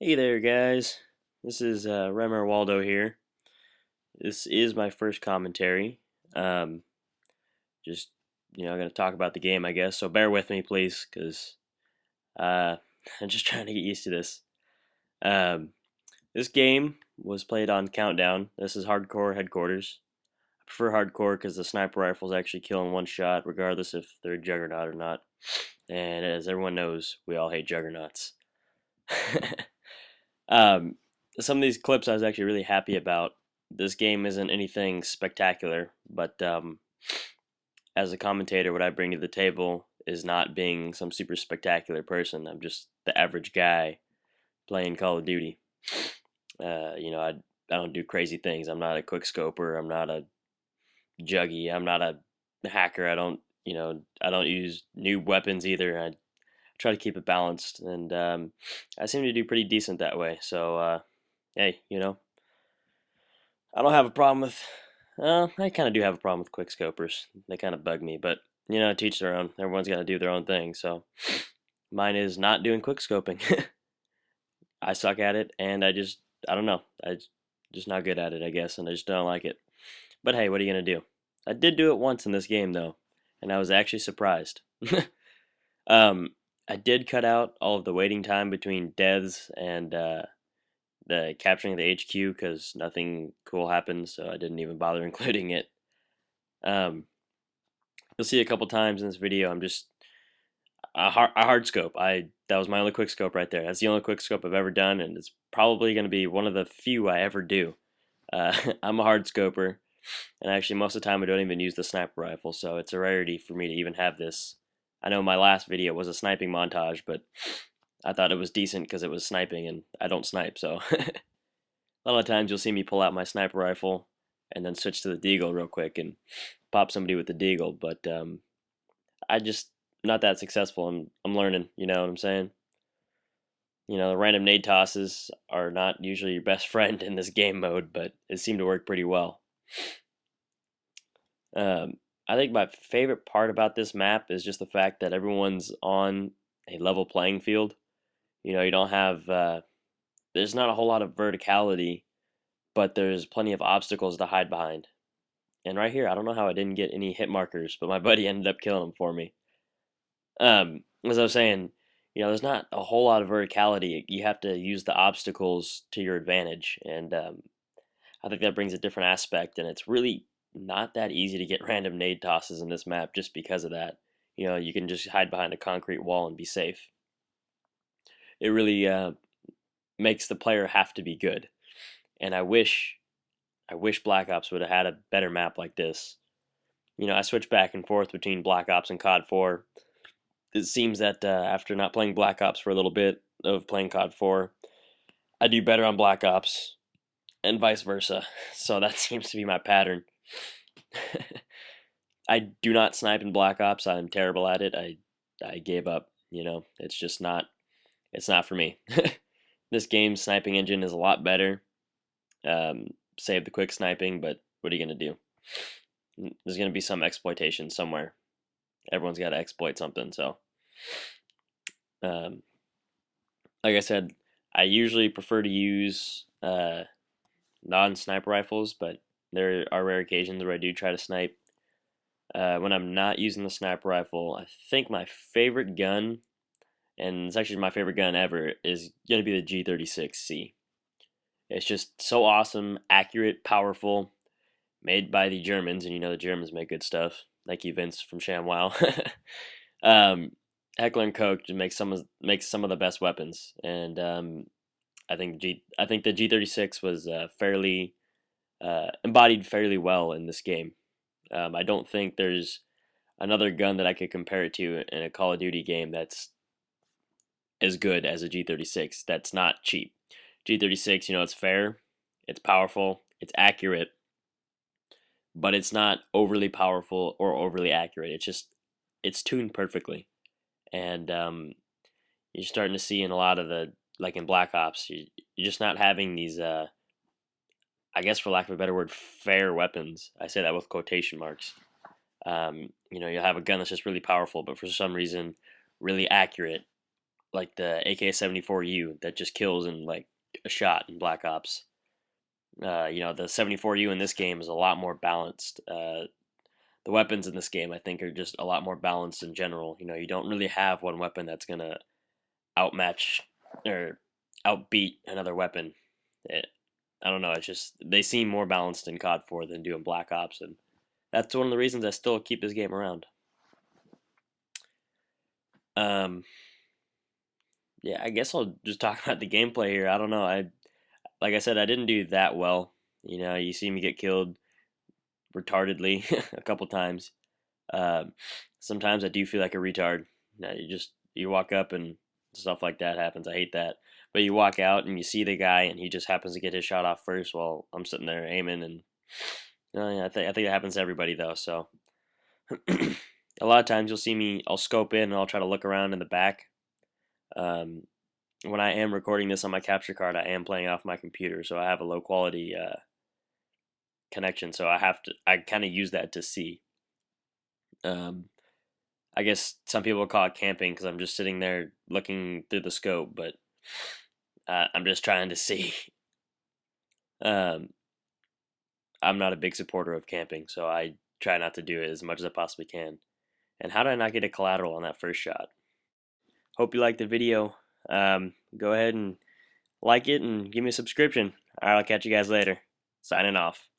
Hey there, guys. This is Remairwaldo here. This is my first commentary. Um, just I'm gonna talk about the game, I guess. So bear with me, please, because uh, I'm just trying to get used to this. Um, this game was played on Countdown. This is hardcore headquarters. I prefer hardcore because the sniper rifles actually kill in one shot, regardless if they're a juggernaut or not. And as everyone knows, we all hate juggernauts. Um, some of these clips I was actually really happy about. This game isn't anything spectacular, but as a commentator, what I bring to the table is not being some super spectacular person. I'm just the average guy playing Call of Duty. I don't do crazy things. I'm not a quick scoper. I'm not a juggy. I'm not a hacker. I don't use new weapons either. I try to keep it balanced, and I seem to do pretty decent that way. So, hey, I don't have a problem with. I kind of do have a problem with quick scopers. They kind of bug me, but teach their own. Everyone's got to do their own thing. So mine is not doing quick scoping. I suck at it, and I don't know. I just not good at it, I guess, and I just don't like it. But hey, what are you gonna do? I did do it once in this game though, and I was actually surprised. um, I did cut out all of the waiting time between deaths and the capturing the HQ because nothing cool happened, so I didn't even bother including it. Um, you'll see a couple times in this video. I'm just a hard scope. That was my only quick scope right there. That's the only quick scope I've ever done, and it's probably going to be one of the few I ever do. I'm a hard scoper, and actually most of the time I don't even use the sniper rifle, so it's a rarity for me to even have this. I know my last video was a sniping montage, but I thought it was decent because it was sniping, and I don't snipe, so a lot of times you'll see me pull out my sniper rifle and then switch to the deagle real quick and pop somebody with the deagle, but I just not that successful. I'm learning, you know what I'm saying? The random nade tosses are not usually your best friend in this game mode, but it seemed to work pretty well. Um, I think my favorite part about this map is just the fact that everyone's on a level playing field. You don't have there's not a whole lot of verticality, but there's plenty of obstacles to hide behind. And right here, I don't know how I didn't get any hit markers, but my buddy ended up killing them for me. As I was saying, there's not a whole lot of verticality. You have to use the obstacles to your advantage, and I think that brings a different aspect. And it's really not that easy to get random nade tosses in this map just because of that. You can just hide behind a concrete wall and be safe. It really makes the player have to be good. And I wish Black Ops would have had a better map like this. I switch back and forth between Black Ops and COD 4. It seems that after not playing Black Ops for a little bit of playing COD 4, I do better on Black Ops and vice versa. So that seems to be my pattern. I do not snipe in Black Ops. I'm terrible at it. I gave up. It's not for me. This game's sniping engine is a lot better. Save the quick sniping, but what are you gonna do? There's gonna be some exploitation somewhere. Everyone's got to exploit something. So, um, like I said, I usually prefer to use non-sniper rifles, but there are rare occasions where I do try to snipe. When I'm not using the sniper rifle, I think my favorite gun, and it's actually my favorite gun ever, is going to be the G36C. It's just so awesome, accurate, powerful, made by the Germans, and the Germans make good stuff. Thank you, Vince from ShamWow. um, Heckler and Koch makes some of the best weapons, and I think the G36 was fairly embodied fairly well in this game. I don't think there's another gun that I could compare it to in a Call of Duty game that's as good as a G36. That's not cheap. G36, it's fair, it's powerful, it's accurate, but it's not overly powerful or overly accurate. It's tuned perfectly, and you're starting to see in a lot of the like in Black Ops, you're just not having these. I guess for lack of a better word, fair weapons. I say that with quotation marks. You'll have a gun that's just really powerful, but for some reason, really accurate. like the AK-74U that just kills in like a shot in Black Ops. The 74U in this game is a lot more balanced. The weapons in this game, I think, are just a lot more balanced in general. You don't really have one weapon that's gonna outmatch or outbeat another weapon. It, I don't know. It's just they seem more balanced in COD 4 than do in Black Ops, and that's one of the reasons I still keep this game around. Um, yeah, I guess I'll just talk about the gameplay here. I don't know. Like I said, I didn't do that well. You see me get killed retardedly a couple times. Um, Sometimes I do feel like a retard. You walk up and stuff like that happens. I hate that. But you walk out and you see the guy and he just happens to get his shot off first while I'm sitting there aiming, and yeah, I think it happens to everybody though. So a lot of times you'll see me. I'll scope in and I'll try to look around in the back. Um, when I am recording this on my capture card, I am playing off my computer, so I have a low quality connection. So I kind of use that to see. Um, I guess some people call it camping because I'm just sitting there looking through the scope, but I'm just trying to see. Um, I'm not a big supporter of camping, so I try not to do it as much as I possibly can. And how did I not get a collateral on that first shot? Hope you liked the video. Go ahead and like it and give me a subscription. All right, I'll catch you guys later. Signing off.